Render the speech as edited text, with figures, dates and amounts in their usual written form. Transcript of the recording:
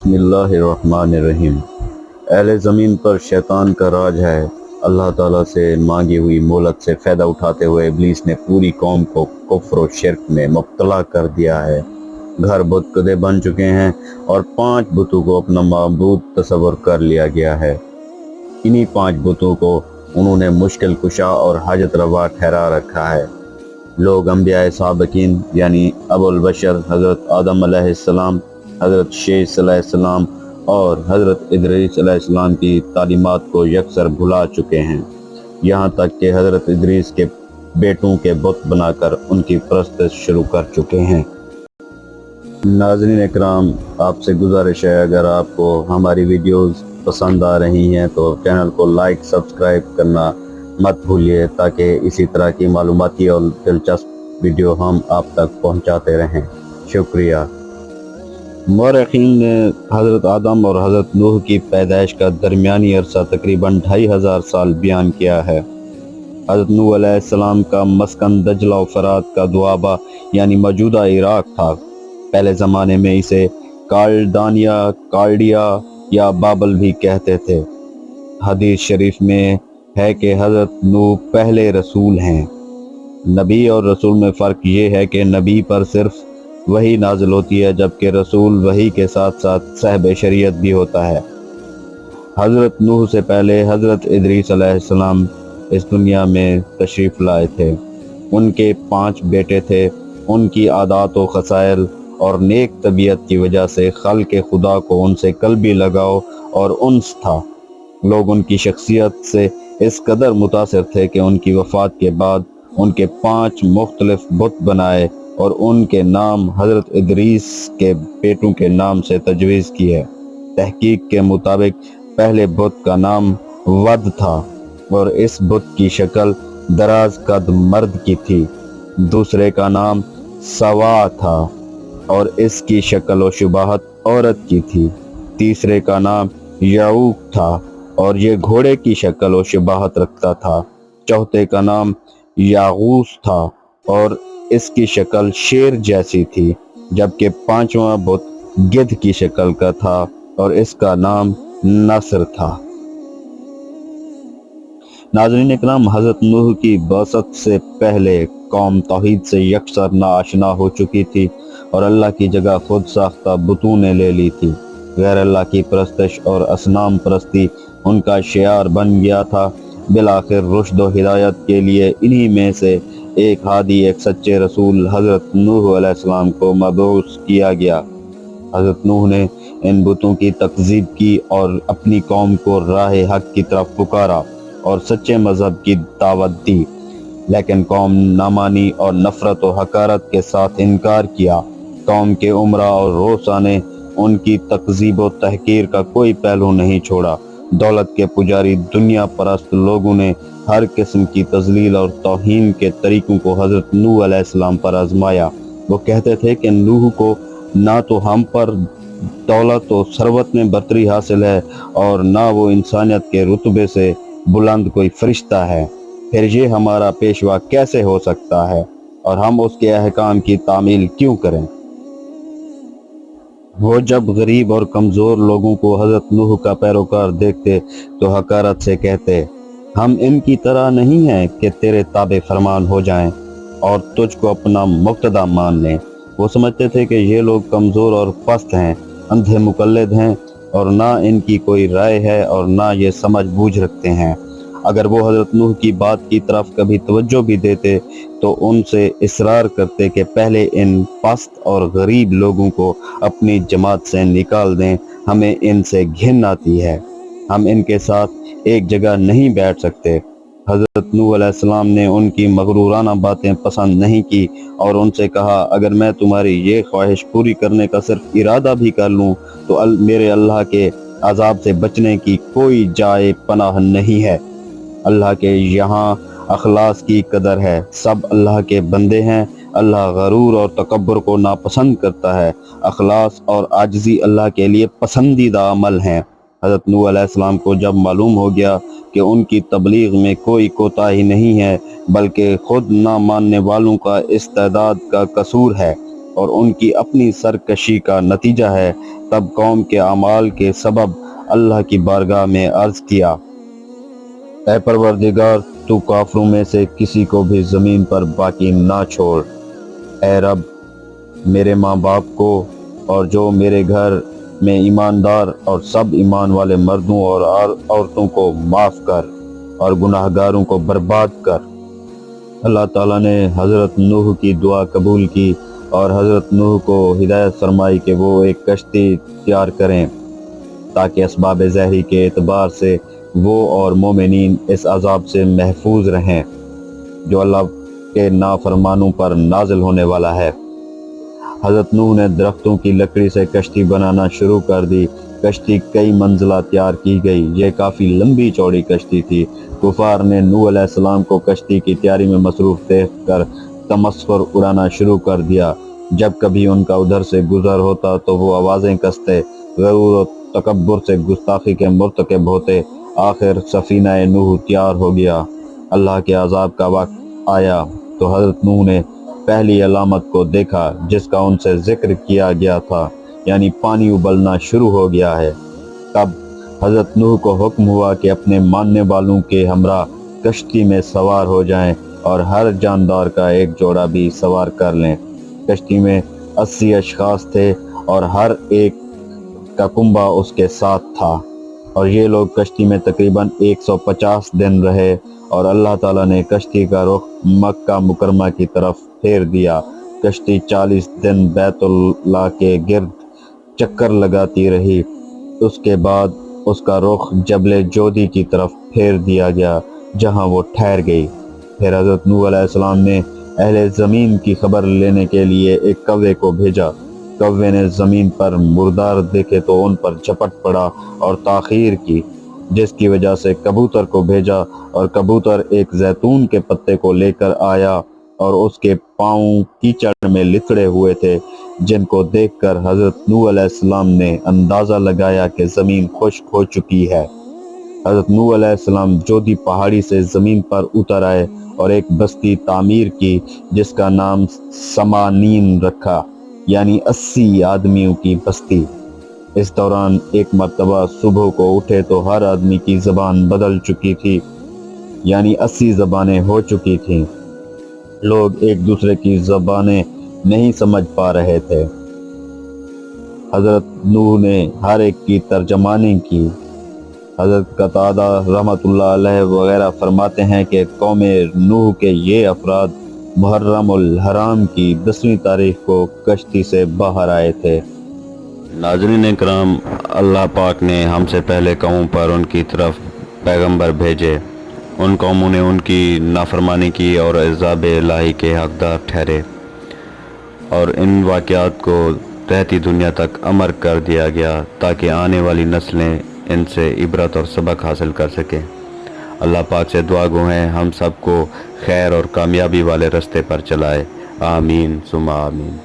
बिस्मिल्लाहिर्रहमानिर्रहीम। अहले ज़मीन पर शैतान का राज है। अल्लाह ताला से मांगी हुई मोहलत से फ़ायदा उठाते हुए इब्लीस ने पूरी कौम को कुफ्र और शिर्क में मुब्तला कर दिया है। घर बुत कदे बन चुके हैं और 5 बुतों को अपना माबूद तस्वर कर लिया गया है। इन्हीं 5 बुतों को उन्होंने मुश्किल कुशा और हाजत रवा ठहरा रखा है। लोग अंबिया साबिकीन यानी अबुल बशर हज़रत आदम अलैहिस्सलाम, हज़रत शेष अलैहिस्सलाम और हज़रत इदरीस अलैहिस्सलाम की तालीमात को यकसर भुला चुके हैं। यहाँ तक कि हज़रत इदरीस के बेटों के बुत बनाकर उनकी परस्तिश शुरू कर चुके हैं। नाज़रीन इकराम, आपसे गुजारिश है, अगर आपको हमारी वीडियोस पसंद आ रही हैं तो चैनल को लाइक सब्सक्राइब करना मत भूलिए, ताकि इसी तरह की मालूमाती और दिलचस्प वीडियो हम आप तक पहुंचाते रहें। शुक्रिया। मौरखीन ने हज़रत आदम और हज़रत नूह की पैदाइश का दरमियानी अरसा तकरीबन 2500 साल बयान किया है। हज़रत नूह अलैहिस्सलाम का मस्कन दजला और फरात का दुआबा यानी मौजूदा इराक था। पहले ज़माने में इसे काल्डानिया, कार्डिया या बाबल भी कहते थे। हदीस शरीफ में है कि हज़रत नूह पहले रसूल हैं। नबी और रसूल में फ़र्क ये है कि नबी पर सिर्फ वही नाजिल होती है, जबकि रसूल वही के साथ साथ साहिब शरीयत भी होता है। हज़रत नूह से पहले हज़रत इदरीस अलैहिस्सलाम इस दुनिया में तशरीफ़ लाए थे। उनके 5 बेटे थे। उनकी आदात व खसाइल और नेक तबीयत की वजह से खल्क़ खुदा को उनसे कल्बी लगाव और उन्स था। लोग उनकी शख्सियत से इस कदर मुतासिर थे कि उनकी वफ़ात के बाद उनके 5 मुख्तलिफ बुत बनाए और उनके नाम हज़रत इदरीस के बेटों के नाम से तजवीज़ की है। तहकीक के मुताबिक पहले बुत का नाम वद था और इस बुत की शक्ल दराज कद मर्द की थी। दूसरे का नाम सवा था और इसकी शक्ल व शुबाहत औरत की थी। तीसरे का नाम याऊक था और ये घोड़े की शक्ल व शुबाहत रखता था। चौथे का नाम यागूस था और इसकी शक्ल शेर जैसी थी। जबकि 5वां बुत गिद्ध की शक्ल का था और इसका नाम नस्र था। नाज़रीन इकराम, हज़रत नूह की बअसत से पहले कौम तौहीद से यकसर नाआशना हो चुकी थी और अल्लाह की जगह खुद साख्ता बुतों ने ले ली थी। गैर अल्लाह की परस्तिश और असनाम परस्ती उनका शियार बन गया था। बिलाखिर रुश्द व हिदायत के लिए इन्हीं में से एक हादी, एक सच्चे रसूल हज़रत नूह अलैहिस्सलाम को मबऊस किया गया। हज़रत नूह ने इन बुतों की तकज़ीब की और अपनी कौम को राह हक की तरफ पुकारा और सच्चे मज़हब की दावत दी, लेकिन कौम नामानी और नफ़रत व हकारत के साथ इनकार किया। कौम के उमरा और रोसा ने उनकी तकज़ीब व तहकीर का कोई पहलू नहीं छोड़ा। दौलत के पुजारी दुनिया परस्त लोगों ने हर किस्म की तज़लील और तौहीन के तरीक़ों को हज़रत नूह अलैहिस्सलाम पर आजमाया। वो कहते थे कि नूह को ना तो हम पर दौलत और सरवत में बरतरी हासिल है और ना वो इंसानियत के रुतबे से बुलंद कोई फरिश्ता है, फिर ये हमारा पेशवा कैसे हो सकता है और हम उसके अहकाम की तामील क्यों करें। वो जब गरीब और कमज़ोर लोगों को हज़रत नूह का पैरोकार देखते तो हकारत से कहते, हम इनकी तरह नहीं हैं कि तेरे ताबे फरमान हो जाएं और तुझको अपना मुक्तदा मान लें। वो समझते थे कि ये लोग कमज़ोर और पस्त हैं, अंधे मुकल्लिद हैं और ना इनकी कोई राय है और ना ये समझ बूझ रखते हैं। अगर वो हज़रत नूह की बात की तरफ कभी तवज्जो भी देते तो उनसे इसरार करते कि पहले इन पस्त और गरीब लोगों को अपनी जमात से निकाल दें, हमें इनसे घिन आती है, हम इनके साथ एक जगह नहीं बैठ सकते। हज़रत नूह अलैहिस्सलाम ने उनकी मगरूराना बातें पसंद नहीं की और उनसे कहा, अगर मैं तुम्हारी ये ख्वाहिश पूरी करने का सिर्फ इरादा भी कर लूँ तो मेरे अल्लाह के अजाब से बचने की कोई जाए पनाह नहीं है। अल्लाह के यहाँ अखलास की कदर है। सब अल्लाह के बंदे हैं। अल्लाह गरूर और तकब्बुर को नापसंद करता है। अखलास और आजिज़ी अल्लाह के लिए पसंदीदा अमल हैं। हज़रत नूह अलैहिस्सलाम को जब मालूम हो गया कि उनकी तबलीग में कोई कोताही नहीं है बल्कि खुद ना मानने वालों का इस्तेदाद का कसूर है, اور ان کی اپنی سرکشی کا نتیجہ ہے، تب قوم کے اعمال کے سبب اللہ کی بارگاہ میں عرض کیا، اے پروردگار، تو کافروں میں سے کسی کو بھی زمین پر باقی نہ چھوڑ۔ اے رب، میرے ماں باپ کو اور جو میرے گھر میں ایماندار اور سب ایمان والے مردوں اور عورتوں کو معاف کر اور گناہ گاروں کو برباد کر۔ اللہ تعالیٰ نے حضرت نوح کی دعا قبول کی اور حضرت نوح کو ہدایت فرمائی کہ وہ ایک کشتی تیار کریں تاکہ اسباب ظاہری کے اعتبار سے وہ اور مومنین اس عذاب سے محفوظ رہیں جو اللہ کے نافرمانوں پر نازل ہونے والا ہے۔ حضرت نوح نے درختوں کی لکڑی سے کشتی بنانا شروع کر دی۔ کشتی کئی منزلہ تیار کی گئی۔ یہ کافی لمبی چوڑی کشتی تھی۔ کفار نے نوح علیہ السلام کو کشتی کی تیاری میں مصروف دیکھ کر تمسخر اڑانا شروع کر دیا۔ جب کبھی ان کا ادھر سے گزر ہوتا تو وہ آوازیں کستے، غرور و تکبر سے گستاخی کے مرتکب ہوتے۔ آخر سفینہ نوح تیار ہو گیا۔ اللہ کے عذاب کا وقت آیا تو حضرت نوح نے پہلی علامت کو دیکھا جس کا ان سے ذکر کیا گیا تھا، یعنی پانی ابلنا شروع ہو گیا ہے۔ تب حضرت نوح کو حکم ہوا کہ اپنے ماننے والوں کے ہمراہ کشتی میں سوار ہو جائیں اور ہر جاندار کا ایک جوڑا بھی سوار کر لیں۔ کشتی میں 80 اشخاص تھے اور ہر ایک کا کنبہ اس کے ساتھ تھا، اور یہ لوگ کشتی میں تقریباً 150 دن رہے، اور اللہ تعالیٰ نے کشتی کا رخ مکہ مکرمہ کی طرف پھیر دیا۔ کشتی 40 دن بیت اللہ کے گرد چکر لگاتی رہی۔ اس کے بعد اس کا رخ جبل جودی کی طرف پھیر دیا گیا جہاں وہ ٹھہر گئی۔ پھر حضرت نوح علیہ السلام نے اہل زمین کی خبر لینے کے لیے ایک کوے کو بھیجا۔ کوے نے زمین پر مردار دیکھے تو ان پر جھپٹ پڑا اور تاخیر کی، جس کی وجہ سے کبوتر کو بھیجا، اور کبوتر ایک زیتون کے پتے کو لے کر آیا اور اس کے پاؤں کیچڑ میں لتڑے ہوئے تھے، جن کو دیکھ کر حضرت نوح علیہ السلام نے اندازہ لگایا کہ زمین خشک ہو چکی ہے۔ حضرت نوح علیہ السلام جودی پہاڑی سے زمین پر اتر آئے اور ایک بستی تعمیر کی جس کا نام سمانین رکھا، یعنی 80 آدمیوں کی بستی۔ اس دوران ایک مرتبہ صبح کو اٹھے تو ہر آدمی کی زبان بدل چکی تھی، یعنی 80 زبانیں ہو چکی تھیں۔ لوگ ایک دوسرے کی زبانیں نہیں سمجھ پا رہے تھے۔ حضرت نوح نے ہر ایک کی ترجمانی کی۔ حضرت قتادہ رحمۃ اللہ علیہ وغیرہ فرماتے ہیں کہ قوم نوح کے یہ افراد محرم الحرام کی 10ویں تاریخ کو کشتی سے باہر آئے تھے۔ ناظرین کرام، اللہ پاک نے ہم سے پہلے قوموں پر ان کی طرف پیغمبر بھیجے۔ ان قوموں نے ان کی نافرمانی کی اور عذاب الہی کے حقدار ٹھہرے، اور ان واقعات کو رہتی دنیا تک امر کر دیا گیا تاکہ آنے والی نسلیں ان سے عبرت اور سبق حاصل کر سکیں۔ اللہ پاک سے دعا گو ہیں ہم سب کو خیر اور کامیابی والے رستے پر چلائے۔ آمین ثم آمین۔